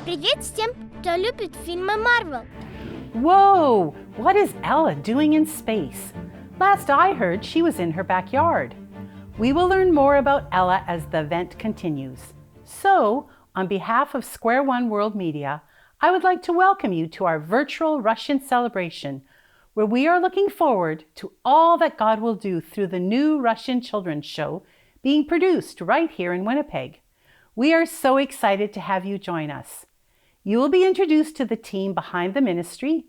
Привет всем, кто любит фильмы Marvel. Whoa! What is Ella doing in space? Last I heard, she was in her backyard. We will learn more about Ella as the event continues. So, on behalf of Square One World Media, I would like to welcome you to our virtual Russian celebration, where we are looking forward to all that God will do through the new Russian children's show being produced right here in Winnipeg. We are so excited to have you join us. You will be introduced to the team behind the ministry,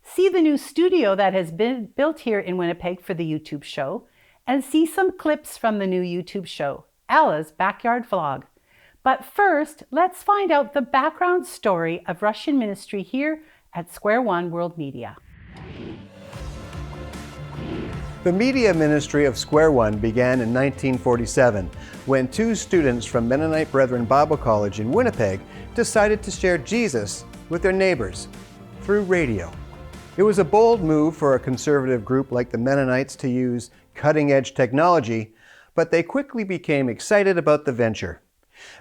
see the new studio that has been built here in Winnipeg for the YouTube show, and see some clips from the new YouTube show, Ella's Backyard Vlog. But first, let's find out the background story of Russian ministry here at Square One World Media. The media ministry of Square One began in 1947 when two students from Mennonite Brethren Bible College in Winnipeg decided to share Jesus with their neighbors through radio. It was a bold move for a conservative group like the Mennonites to use cutting-edge technology, but they quickly became excited about the venture.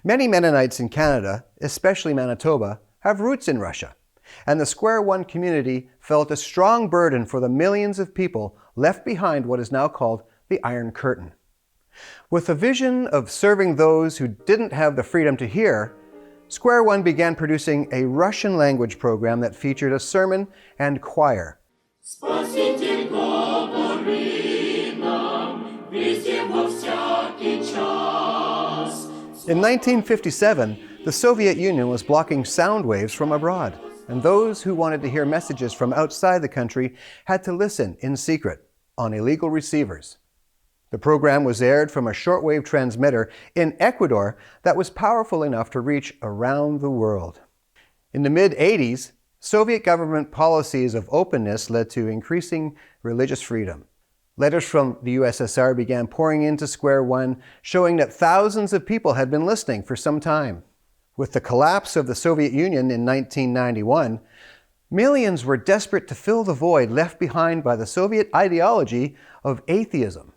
Many Mennonites in Canada, especially Manitoba, have roots in Russia, and the Square One community felt a strong burden for the millions of people left behind what is now called the Iron Curtain. With a vision of serving those who didn't have the freedom to hear, Square One began producing a Russian language program that featured a sermon and choir. In 1957, the Soviet Union was blocking sound waves from abroad, and those who wanted to hear messages from outside the country had to listen in secret on illegal receivers. The program was aired from a shortwave transmitter in Ecuador that was powerful enough to reach around the world. In the mid-80s, Soviet government policies of openness led to increasing religious freedom. Letters from the USSR began pouring into Square One, showing that thousands of people had been listening for some time. With the collapse of the Soviet Union in 1991, millions were desperate to fill the void left behind by the Soviet ideology of atheism.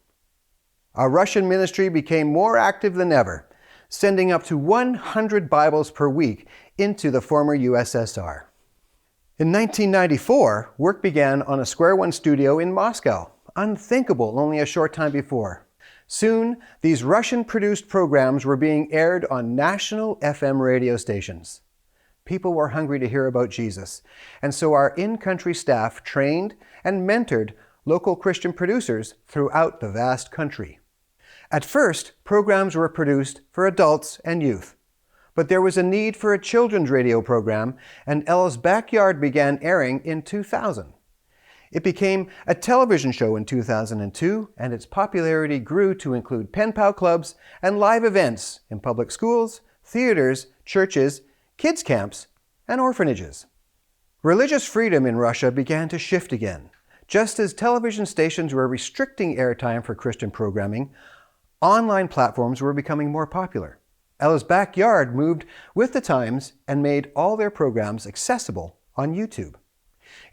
Our Russian ministry became more active than ever, sending up to 100 Bibles per week into the former USSR. In 1994, work began on a Square One studio in Moscow, unthinkable only a short time before. Soon, these Russian-produced programs were being aired on national FM radio stations. People were hungry to hear about Jesus, and so our in-country staff trained and mentored local Christian producers throughout the vast country. At first, programs were produced for adults and youth, but there was a need for a children's radio program, and Ella's Backyard began airing in 2000. It became a television show in 2002, and its popularity grew to include pen pal clubs and live events in public schools, theaters, churches, kids' camps, and orphanages. Religious freedom in Russia began to shift again. Just as television stations were restricting airtime for Christian programming, online platforms were becoming more popular. Ella's Backyard moved with the times and made all their programs accessible on YouTube.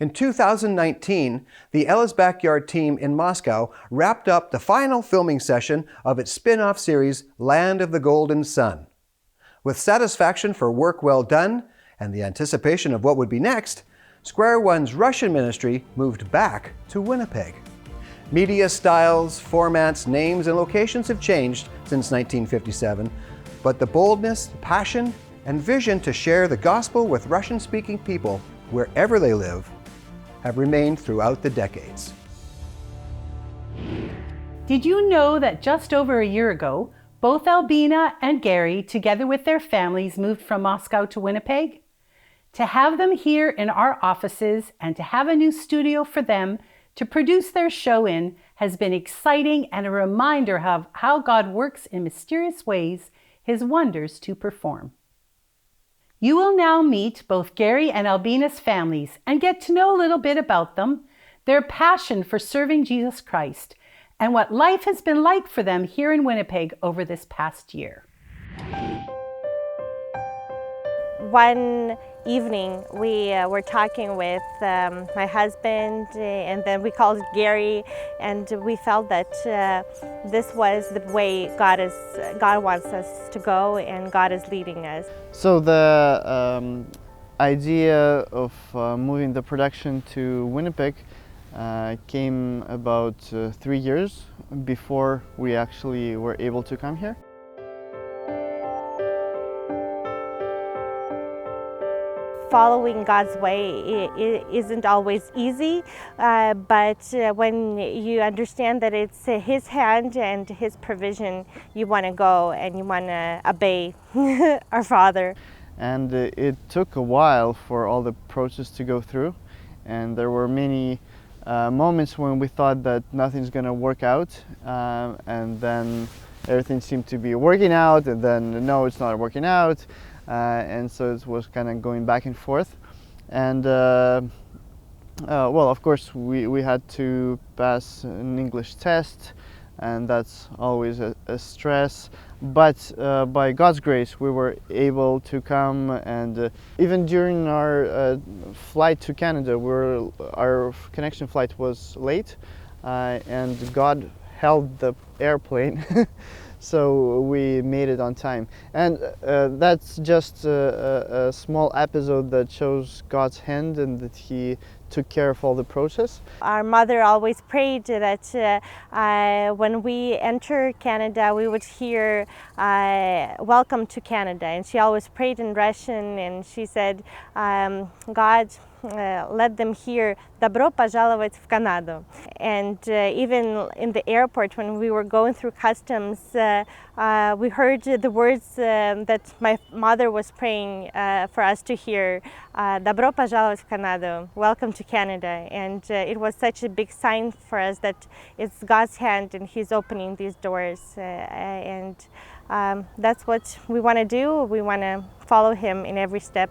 In 2019, the Ella's Backyard team in Moscow wrapped up the final filming session of its spin-off series, Land of the Golden Sun. With satisfaction for work well done and the anticipation of what would be next, Square One's Russian ministry moved back to Winnipeg. Media styles, formats, names, and locations have changed since 1957, but the boldness, passion, and vision to share the gospel with Russian-speaking people wherever they live have remained throughout the decades. Did you know that just over a year ago, both Albina and Gary, together with their families, moved from Moscow to Winnipeg? To have them here in our offices and to have a new studio for them to produce their show in has been exciting and a reminder of how God works in mysterious ways, His wonders to perform. You will now meet both Gary and Albina's families and get to know a little bit about them, their passion for serving Jesus Christ, and what life has been like for them here in Winnipeg over this past year. one evening we were talking with my husband, and then we called it Gary, and we felt that this was the way God wants us to go, and God is leading us. So the idea of moving the production to Winnipeg came about 3 years before we actually were able to come here. Following God's way isn't always easy, but when you understand that it's His hand and His provision, you want to go and you want to obey our Father. And it took a while for all the process to go through, and there were many moments when we thought that nothing's going to work out, and then everything seemed to be working out, and then no, it's not working out. And so it was kind of going back and forth, and well, of course we had to pass an English test, and that's always a stress, but by God's grace we were able to come, and even during our flight to Canada, our connection flight was late, and God held the airplane so we made it on time. And that's just a small episode that shows God's hand and that He took care of all the process. Our mother always prayed that when we enter Canada, we would hear "Welcome to Canada," and she always prayed in Russian, and she said, God, let them hear "Добро пожаловать в Канаду." And even in the airport, when we were going through customs, we heard the words that my mother was praying for us to hear, "Добро пожаловать в Канаду," welcome to Canada. And it was such a big sign for us that it's God's hand and He's opening these doors. And that's what we want to do. We want to follow Him in every step.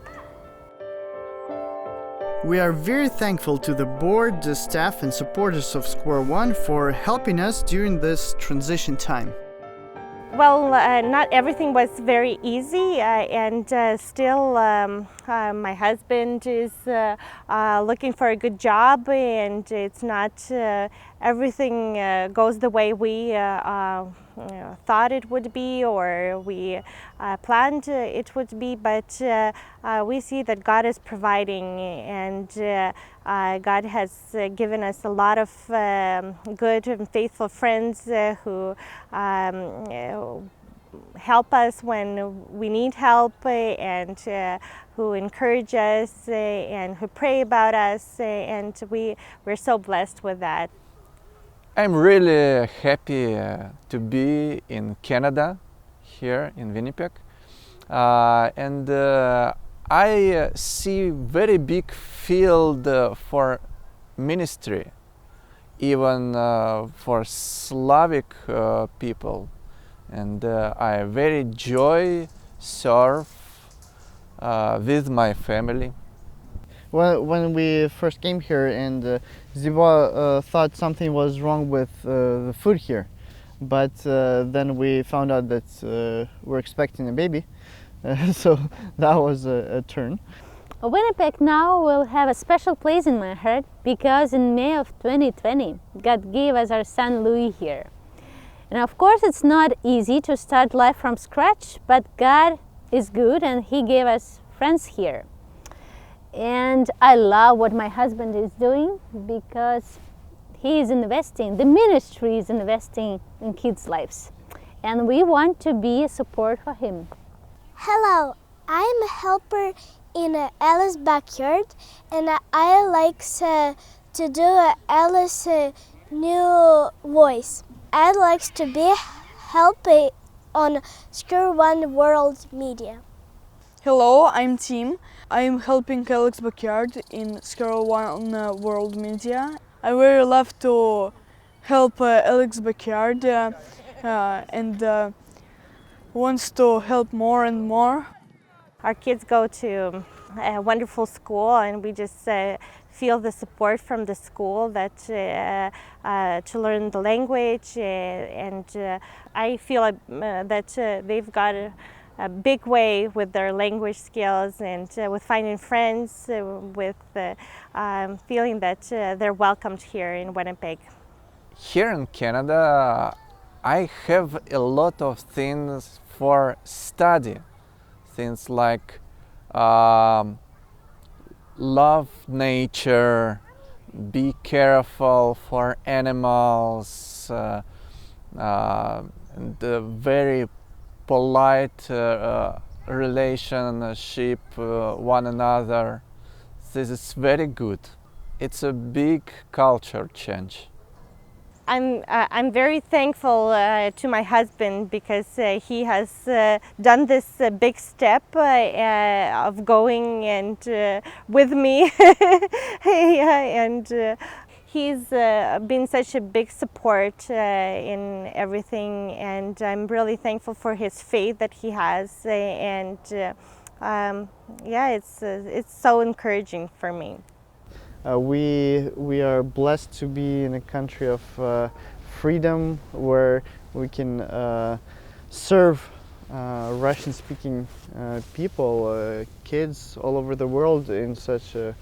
We are very thankful to the board, the staff and supporters of Square One for helping us during this transition time. Well, not everything was very easy, and still my husband is looking for a good job, and it's not everything goes the way we thought it would be, or we planned it would be, but we see that God is providing, and God has given us a lot of good and faithful friends who help us when we need help, and who encourage us and who pray about us, and we're so blessed with that. I'm really happy to be in Canada, here in Winnipeg, and I see very big field for ministry, even for Slavic people, and I very joy serve with my family. Well, when we first came here, and Ziva thought something was wrong with the food here, but then we found out that we're expecting a baby, so that was a turn. Winnipeg now will have a special place in my heart because in May of 2020, God gave us our son Louis here. And of course, it's not easy to start life from scratch, but God is good and He gave us friends here. And I love what my husband is doing because he is investing, the ministry is investing in kids' lives. And we want to be a support for him. Hello, I'm a helper in Ella's backyard, and I like to do Ella's new voice. I like to be helping on Square One World Media. Hello, I'm Tim. I'm helping Alex Backyard in Square One World Media. I really love to help Alex Backyard and wants to help more and more. Our kids go to a wonderful school, and we just feel the support from the school that to learn the language, and I feel that they've got a big way with their language skills and with finding friends, with feeling that they're welcomed here in Winnipeg. Here in Canada, I have a lot of things for study. Things like love nature, be careful for animals, and very polite relationship one another. This is very good. It's a big culture change. I'm very thankful to my husband because he has done this big step of going and with me and he's been such a big support in everything, and I'm really thankful for his faith that he has, and yeah, it's so encouraging for me. We are blessed to be in a country of freedom where we can serve Russian-speaking people, kids all over the world in such a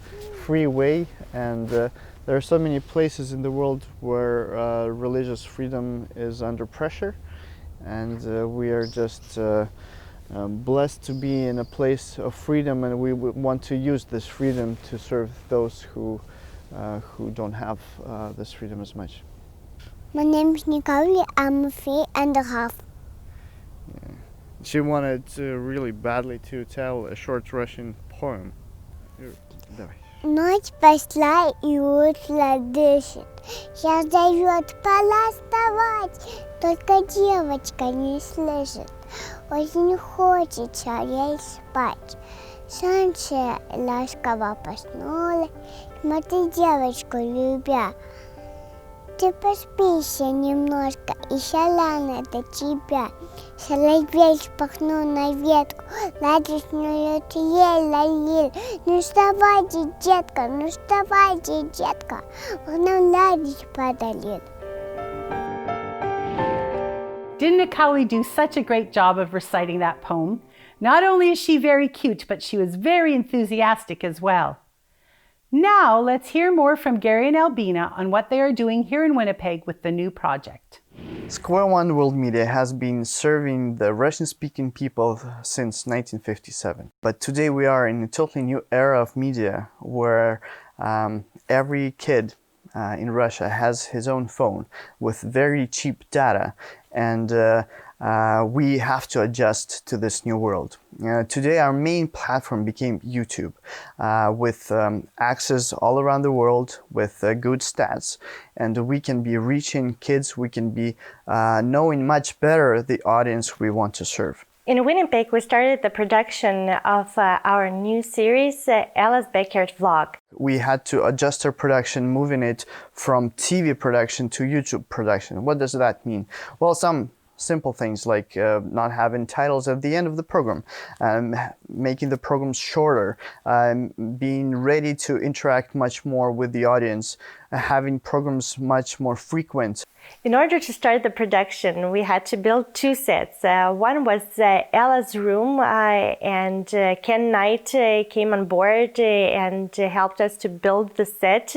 free way, and there are so many places in the world where religious freedom is under pressure, and we are just blessed to be in a place of freedom, and we want to use this freedom to serve those who don't have this freedom as much. My name is Nicole. I'm 3.5. Yeah. She wanted really badly to tell a short Russian poem. Ночь пошла и утро дышит. Сейчас зовет, пора вставать, только девочка не слышит. Очень хочется ей спать. Солнце ласково проснулось, смотри, девочку любя. Ты поспишься немножко, еще рано до тебя. Соловей спахнул на ветку, радостную трель. Ну вставайте, детка, ну вставайте, детка, он нам радость подарит. Didn't Akali do such a great job of reciting that poem? Not only is she very cute, but she was very enthusiastic as well. Now let's hear more from Gary and Albina on what they are doing here in Winnipeg with the new project. Square One World Media has been serving the Russian-speaking people since 1957. But today we are in a totally new era of media where every kid in Russia has his own phone with very cheap data, and we have to adjust to this new world. Today our main platform became YouTube, with access all around the world, with good stats, and we can be reaching kids, we can be knowing much better the audience we want to serve. In Winnipeg, we started the production of our new series, Ella's Backyard Vlog. We had to adjust our production, moving it from TV production to YouTube production. What does that mean? Well, some simple things like not having titles at the end of the program, making the programs shorter, being ready to interact much more with the audience, having programs much more frequent. In order to start the production, we had to build two sets. One was Ella's room, and Ken Knight came on board and helped us to build the set.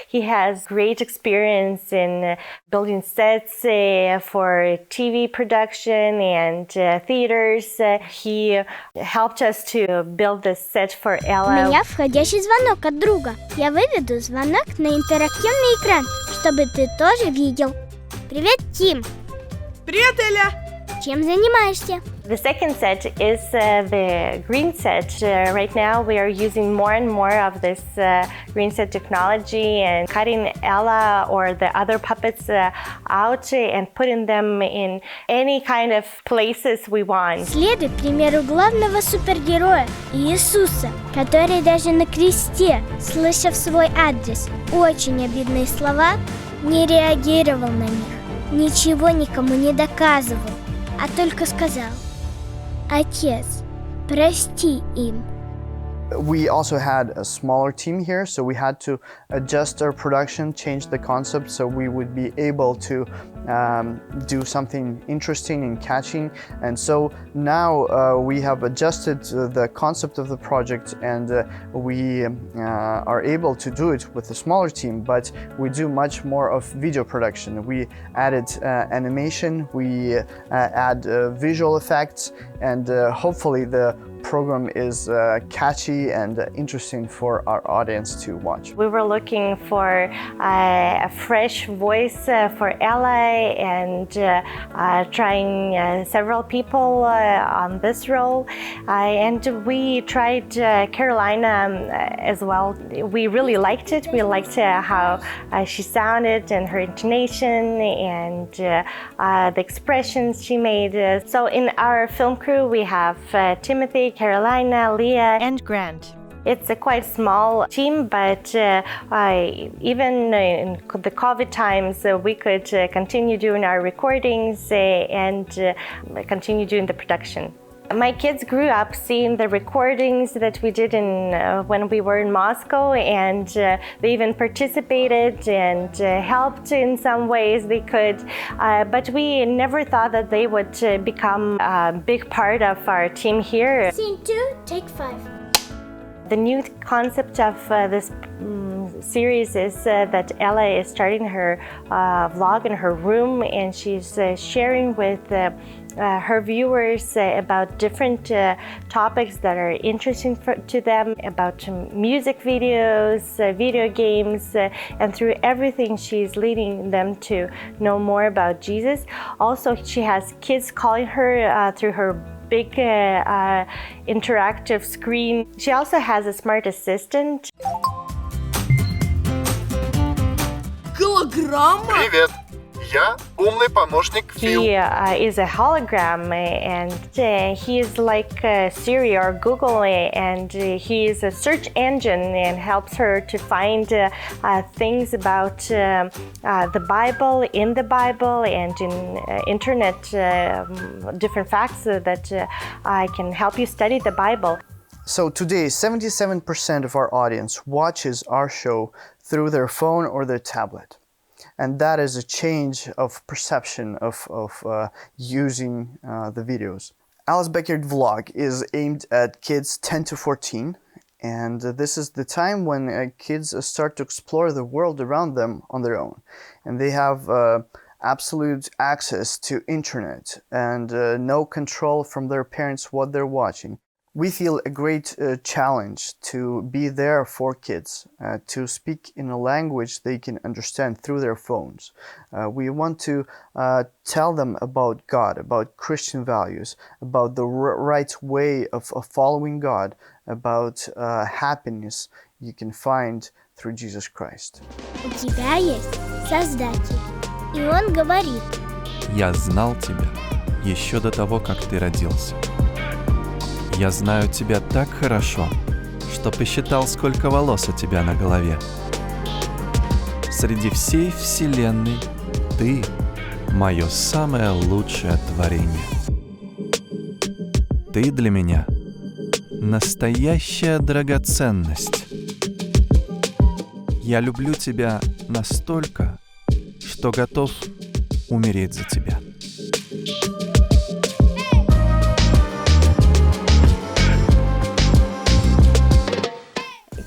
He has great experience in building sets for TV production and theaters. He helped us to build the set for Ella. У меня входящий звонок от друга. Я выведу звонок на интерактивный экран, чтобы ты тоже видел. Привет, Тим. Привет, Эля. Чем занимаешься? The second set is the green set. Right now we are using more and more of this green set technology and cutting Ella or the other puppets out and putting them in any kind of places we want. Следуй примеру главного супергероя Иисуса, который даже на кресте, слышав свой адрес, очень обидные слова, не реагировал на них, ничего никому не доказывал, а только сказал: «Отец, прости им, We also had a smaller team here, so we had to adjust our production, change the concept so we would be able to do something interesting and catching. And so now we have adjusted the concept of the project, and we are able to do it with a smaller team, but we do much more of video production. We added animation, we add visual effects, and hopefully the program is catchy and interesting for our audience to watch. We were looking for a fresh voice for Ella, and trying several people on this role, and we tried Carolina as well. We really liked it. We liked how she sounded and her intonation and the expressions she made. So in our film crew we have Timothy, Carolina, Leah, and Grant. It's a quite small team, but even in the COVID times, we could continue doing our recordings and continue doing the production. My kids grew up seeing the recordings that we did when we were in Moscow, and they even participated and helped in some ways they could, but we never thought that they would become a big part of our team here. Scene 2, take 5. The new concept of this series is that Ella is starting her vlog in her room, and she's sharing with her viewers about different topics that are interesting to them, about music videos, video games, and through everything she's leading them to know more about Jesus. Also, she has kids calling her through her big interactive screen. She also has a smart assistant. Привет, я умный помощник Фил. He is a hologram, and he is like Siri or Google, and he is a search engine and helps her to find things about the Bible, in the Bible, and in internet, different facts that can help you study the Bible. So today, 77% of our audience watches our show through their phone or their tablet. And that is a change of perception of using the videos. Alice Backyard Vlog is aimed at kids 10 to 14. And this is the time when kids start to explore the world around them on their own. And they have absolute access to internet and no control from their parents what they're watching. We feel a great challenge to be there for kids, to speak in a language they can understand through their phones. We want to tell them about God, about Christian values, about the right way of following God, about happiness you can find through Jesus Christ. У тебя есть Создатель, и Он говорит: Я знал тебя еще до того, как ты родился. Я знаю тебя так хорошо, что посчитал, сколько волос у тебя на голове. Среди всей вселенной ты — мое самое лучшее творение. Ты для меня настоящая драгоценность. Я люблю тебя настолько, что готов умереть за тебя.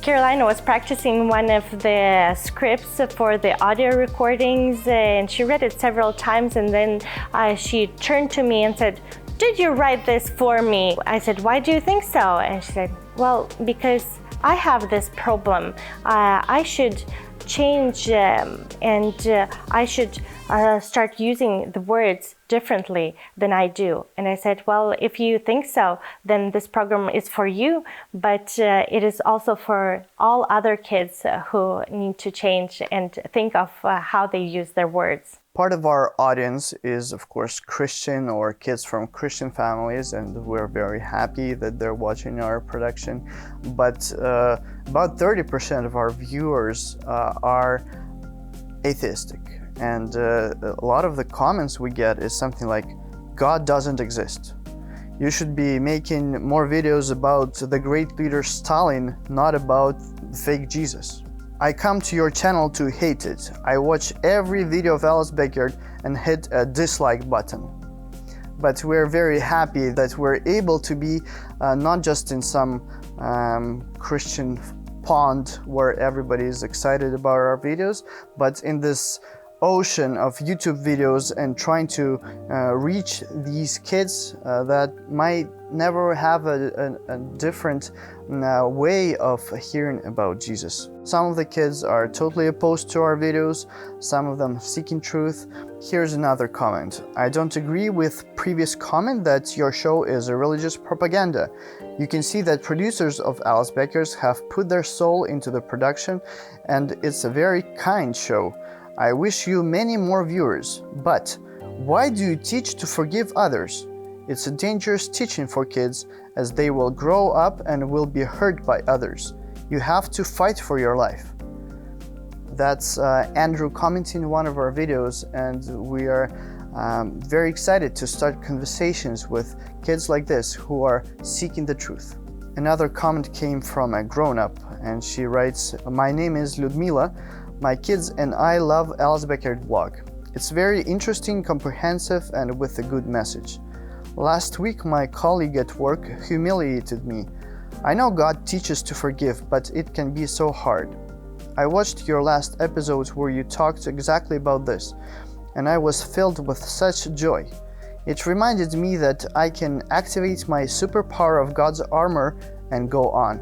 Carolina was practicing one of the scripts for the audio recordings, and she read it several times, and then she turned to me and said, "Did you write this for me?" I said, "Why do you think so?" And she said, "Well, because I have this problem. I should change and I should start using the words differently than I do." And I said, "Well, if you think so, then this program is for you, but it is also for all other kids who need to change and think of how they use their words." Part of our audience is, of course, Christian or kids from Christian families, and we're very happy that they're watching our production. But about 30% of our viewers are atheistic. And a lot of the comments we get is something like, God doesn't exist. You should be making more videos about the great leader Stalin, not about fake Jesus. I come to your channel to hate it. I watch every video of Alice Backyard and hit a dislike button. But we're very happy that we're able to be not just in some Christian pond where everybody is excited about our videos, but in this ocean of YouTube videos and trying to reach these kids that might never have a different way of hearing about Jesus. Some of the kids are totally opposed to our videos, some of them seeking truth. Here's another comment. I don't agree with previous comment that your show is a religious propaganda. You can see that producers of Alice Backyard have put their soul into the production, and it's a very kind show. I wish you many more viewers, but why do you teach to forgive others? It's a dangerous teaching for kids, as they will grow up and will be hurt by others. You have to fight for your life. That's Andrew commenting in one of our videos, and we are very excited to start conversations with kids like this who are seeking the truth. Another comment came from a grown-up, and she writes, "My name is Ludmila. My kids and I love Alice Backyard vlog. It's very interesting, comprehensive, and with a good message. Last week, my colleague at work humiliated me. I know God teaches to forgive, but it can be so hard. I watched your last episode where you talked exactly about this, and I was filled with such joy. It reminded me that I can activate my superpower of God's armor and go on.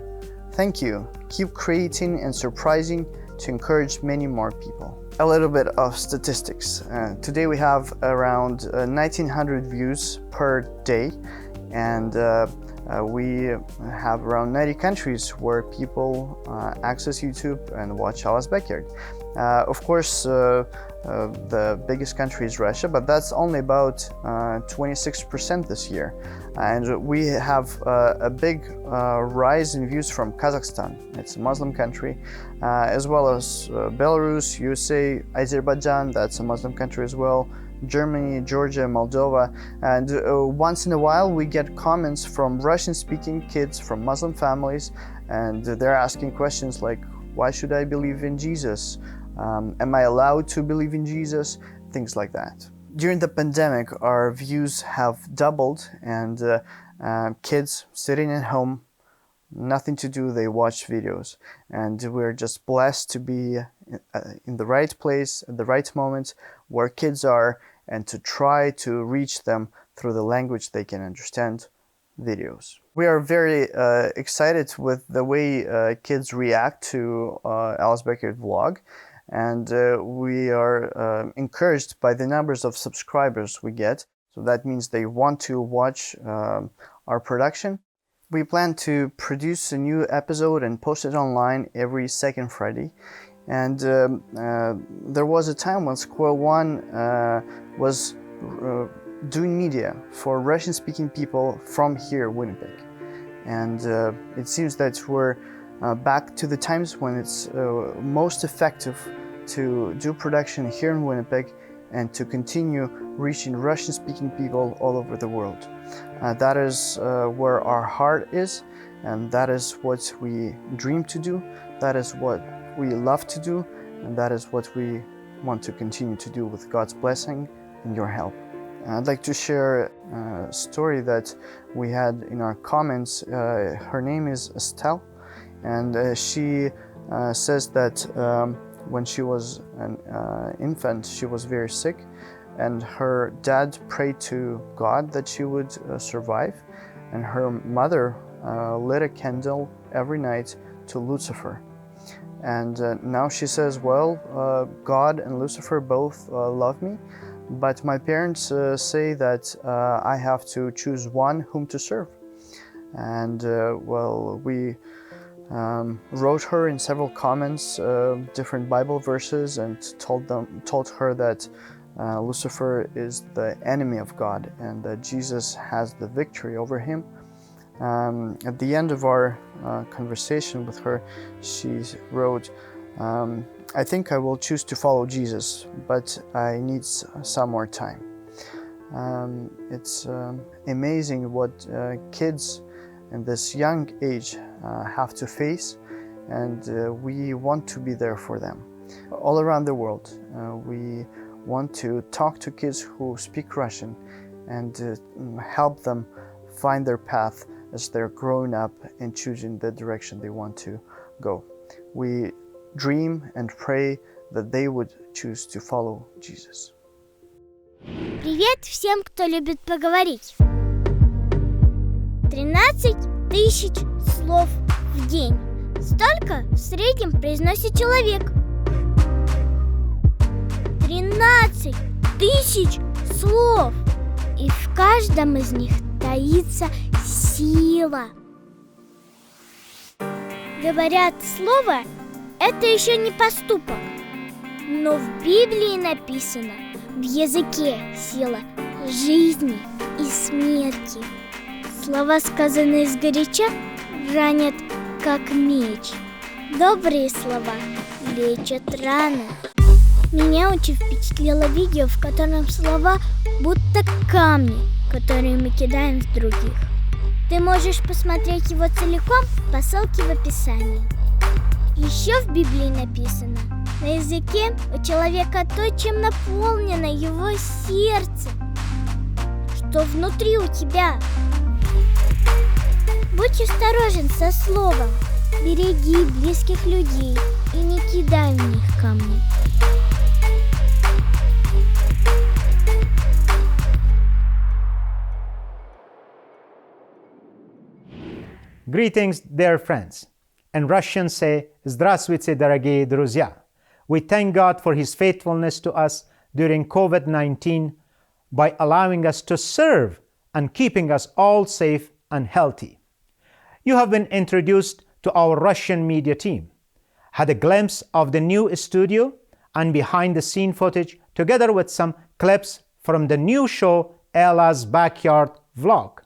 Thank you. Keep creating and surprising to encourage many more people." A little bit of statistics. Today we have around 1900 views per day, and we have around 90 countries where people access YouTube and watch Alice Backyard. Of course, the biggest country is Russia, but that's only about 26% this year. And we have a big rise in views from Kazakhstan. It's a Muslim country, as well as Belarus, USA, Azerbaijan, that's a Muslim country as well, Germany, Georgia, Moldova, and once in a while we get comments from Russian-speaking kids from Muslim families, and they're asking questions like, why should I believe in Jesus? Am I allowed to believe in Jesus? Things like that. During the pandemic, our views have doubled, and kids sitting at home, nothing to do, they watch videos. And we're just blessed to be in the right place at the right moment where kids are, and to try to reach them through the language they can understand, videos. We are very excited with the way kids react to Alice Backyard vlog, and we are encouraged by the numbers of subscribers we get. So that means they want to watch our production. We plan to produce a new episode and post it online every second Friday. And there was a time when Square One was doing media for Russian-speaking people from here, Winnipeg. And it seems that we're back to the times when it's most effective to do production here in Winnipeg and to continue reaching Russian-speaking people all over the world. That is where our heart is, and that is what we dream to do, that is what we love to do, and that is what we want to continue to do with God's blessing and your help. I'd like to share a story that we had in our comments. Her name is Estelle, and she says that when she was an infant, she was very sick, and her dad prayed to God that she would survive, and her mother lit a candle every night to Lucifer. And now she says, well, God and Lucifer both love me, but my parents say that I have to choose one whom to serve. And well, we wrote her in several comments different Bible verses and told her that Lucifer is the enemy of God and that Jesus has the victory over him. At the end of our conversation with her, she wrote, I think I will choose to follow Jesus, but I need some more time. It's amazing what kids in this young age have to face, and we want to be there for them. All around the world, we want to talk to kids who speak Russian and help them find their path as they're growing up and choosing the direction they want to go. We dream and pray that they would choose to follow Jesus. Привет всем, кто любит поговорить. 13 тысяч слов в день. Столько в среднем произносит человек. 13 тысяч слов. И в каждом из них таится сила. Говорят, слово – это еще не поступок. Но в Библии написано: в языке сила жизни и смерти. Слова, сказанные сгоряча, ранят, как меч. Добрые слова лечат раны. Меня очень впечатлило видео, в котором слова будто камни, которые мы кидаем в других. Ты можешь посмотреть его целиком по ссылке в описании. Еще в Библии написано: на языке у человека то, чем наполнено его сердце, что внутри у тебя. Будь осторожен со словом, береги близких людей и не кидай в них камни. Greetings, dear friends. In Russian say, Здравствуйте, дорогие друзья. We thank God for His faithfulness to us during COVID-19 by allowing us to serve and keeping us all safe and healthy. You have been introduced to our Russian media team, had a glimpse of the new studio and behind-the-scene footage together with some clips from the new show Ella's Backyard Vlog.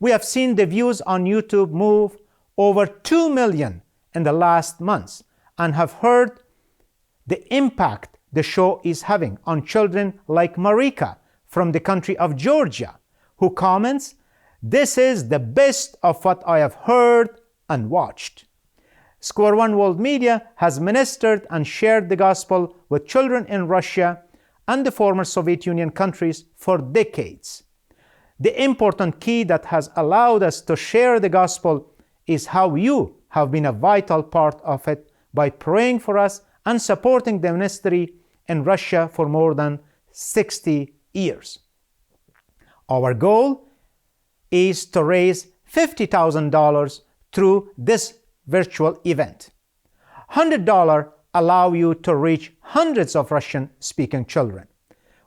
We have seen the views on YouTube move over 2 million in the last months and have heard the impact the show is having on children like Marika from the country of Georgia, who comments, "This is the best of what I have heard and watched." Square One World Media has ministered and shared the gospel with children in Russia and the former Soviet Union countries for decades. The important key that has allowed us to share the gospel is how you have been a vital part of it by praying for us and supporting the ministry in Russia for more than 60 years. Our goal is to raise $50,000 through this virtual event. $100 allow you to reach hundreds of Russian-speaking children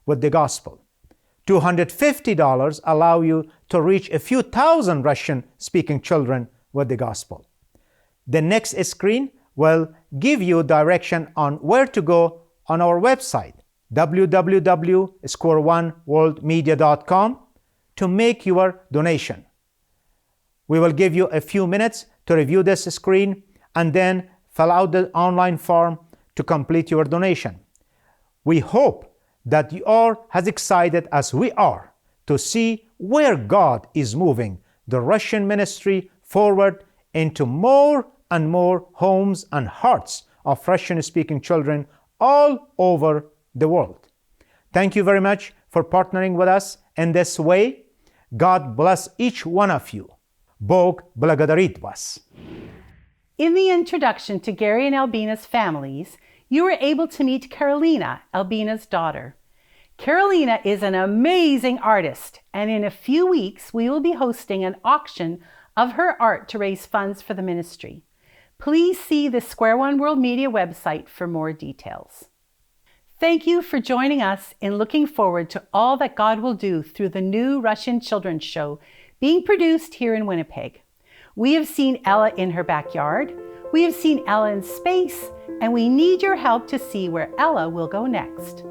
with the gospel. $250 allow you to reach a few thousand Russian-speaking children with the gospel. The next screen will give you direction on where to go on our website, www.squareoneworldmedia.com, to make your donation. We will give you a few minutes to review this screen and then fill out the online form to complete your donation. We hope that you are as excited as we are to see where God is moving the Russian ministry forward into more and more homes and hearts of Russian-speaking children all over the world. Thank you very much for partnering with us in this way. God bless each one of you. Bog благодарит вас. In the introduction to Gary and Albina's families, you were able to meet Carolina, Albina's daughter. Carolina is an amazing artist, and in a few weeks, we will be hosting an auction of her art to raise funds for the ministry. Please see the Square One World Media website for more details. Thank you for joining us in looking forward to all that God will do through the new Russian children's show being produced here in Winnipeg. We have seen Ella in her backyard, we have seen Ella in space, and we need your help to see where Ella will go next.